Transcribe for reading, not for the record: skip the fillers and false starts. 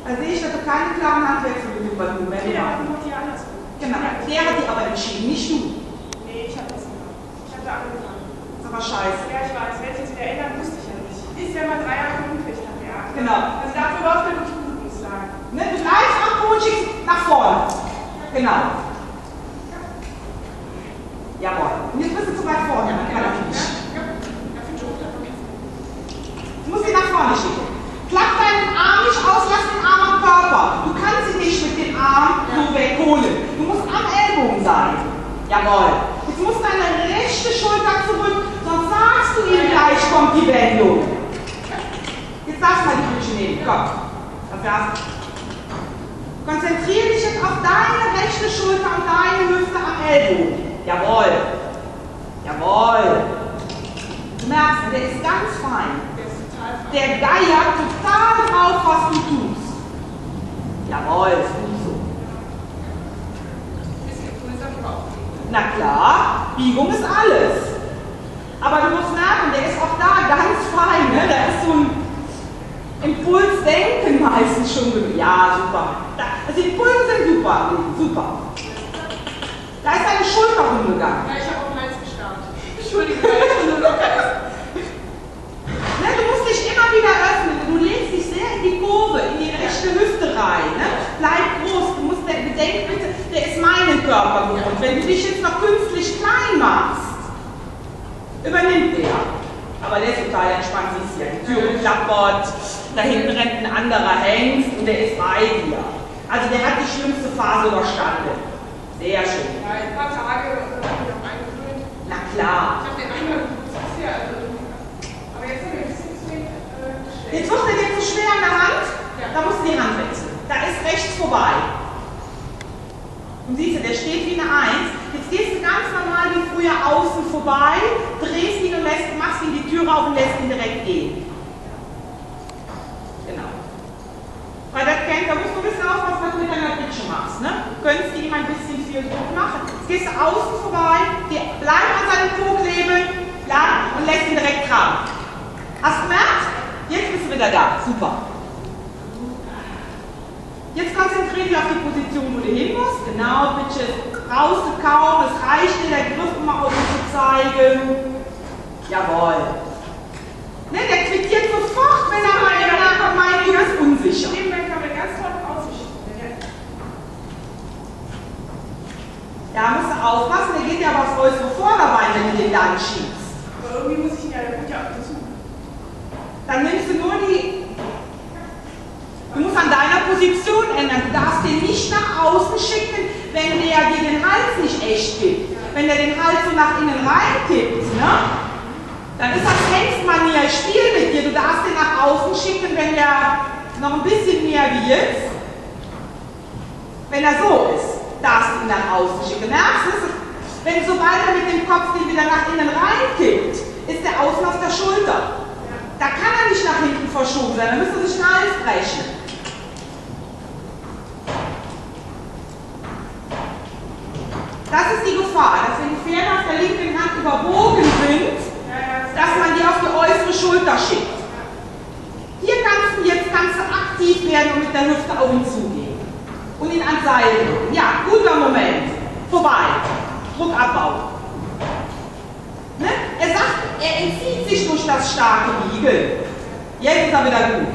Da sehe ich also keine klaren Handwerksbegriffe bei du. Der hat die andersrum. Genau, der hat die aber entschieden, nicht du. Nee, ich habe das gemacht. Ich habe da angefangen. Das ist aber scheiße. Ja, ich weiß. Wenn ich jetzt wieder ändern, wusste ich ja nicht. Ist ja mal 3 Jahre unkriegt, hat der. Genau. Also dafür läuft mir wirklich gut, muss ich sagen. Ne, du bleibst am Coaching nach vorne. Genau. Jawohl. Und jetzt bist du zu weit vorne. Dann kann ich nicht. Du musst ihn nach vorne schicken. Klapp deinen Arm nicht aus, lass den Arm am Körper. Du kannst ihn nicht mit dem Arm so wegholen. Du musst am Ellbogen sein. Jawohl. Jetzt muss deine rechte Schulter zurück, sonst sagst du ihm gleich, kommt die Wendung. Jetzt darfst du mal die Brüche nehmen. Komm. Konzentriere dich jetzt auf deine rechte Schulter und deine Hüfte am Ellbogen. Jawohl. Jawohl. Du merkst, der ist ganz fein. Der geiert total drauf, was du tust. Jawohl, ist gut so. Na klar, Biegung ist alles. Aber du musst merken, der ist auch da ganz fein. Ne? Da ist so ein Impulsdenken meistens schon gewesen. Ja, super. Also die Impulse sind super. Super. Da ist deine Schulter rumgegangen. Ja, ich habe auch meins gestartet. Entschuldigung, weil ich schon so locker ist. Ne, du musst dich immer wieder öffnen. Du legst dich sehr in die Kurve, in die rechte Hüfte rein. Ne? Bleib groß. Du musst bedenken, bitte, der ist meinen Körper gewohnt. Wenn du dich jetzt noch künstlich klein machst, übernimmt der. Aber der ist total entspannt, siehst du ja. Die Türe klappert, da hinten rennt ein anderer Hengst und der ist bei dir. Also der hat die schlimmste Phase überstanden. Sehr schön. Ja, ein paar Tage und dann habe ich noch eingewöhnt. Na klar. Ich habe den einmal benutzt bisher, also. Aber jetzt haben wir ein bisschen zu wenig gestellt. Jetzt wird er dir zu schwer in der Hand, Ja. da musst du die Hand wechseln. Da ist rechts vorbei. Und siehst du, der steht wie eine 1. Jetzt gehst du ganz normal wie früher außen vorbei, drehst ihn und machst ihn die Tür auf und lässt ihn direkt gehen. Genau. Weil das kennt, da musst du ein bisschen aufpassen, was du mit deiner Pritsche machst. Ne? Du könntest ihm ein bisschen viel Druck machen. Jetzt gehst du außen vorbei, bleib an seinem Po kleben, und lässt ihn direkt tragen. Hast du gemerkt? Jetzt bist du wieder da. Super. Jetzt konzentriere dich auf die Position, wo du hin musst. Genau, bitte brauchst du kaum. Es reicht dir, der Griff immer außen zu zeigen. Jawohl. Ne, der quittiert sofort, wenn er mal nachkommt, meint, du bist unsicher. Nebenbei kann man ganz toll ausschieben. Ja, musst du aufpassen, der geht ja aber aufs äußere Vorderbein, wenn du den dann schiebst. Aber irgendwie muss ich ihn ja, der kommt ja ab und zu. Dann nimmst du nur die. Du musst an deiner Position ändern. Du darfst den nicht nach außen schicken, wenn der dir den Hals nicht echt gibt. Wenn der den Hals so nach innen rein tippt, ne? Dann ist das Hengstmanier, ich spiele mit dir. Du darfst den nach außen schicken, wenn der noch ein bisschen mehr wie jetzt. Wenn er so ist, darfst du ihn nach außen schicken. Merkst du? Wenn sobald er mit dem Kopf den wieder nach innen rein tippt, ist der außen auf der Schulter. Da kann er nicht nach hinten verschoben sein, da müsste sich ein Hals brechen. Das ist die Gefahr, dass wenn die Pferde auf der linken Hand überbogen sind, dass man die auf die äußere Schulter schickt. Hier kannst du aktiv werden und mit der Hüfte auf ihn zugehen. Und ihn ans Seil drücken. Ja, guter Moment. Vorbei. Druckabbau. Ne? Er sagt, er entzieht sich durch das starke Biegen. Jetzt ist er wieder gut.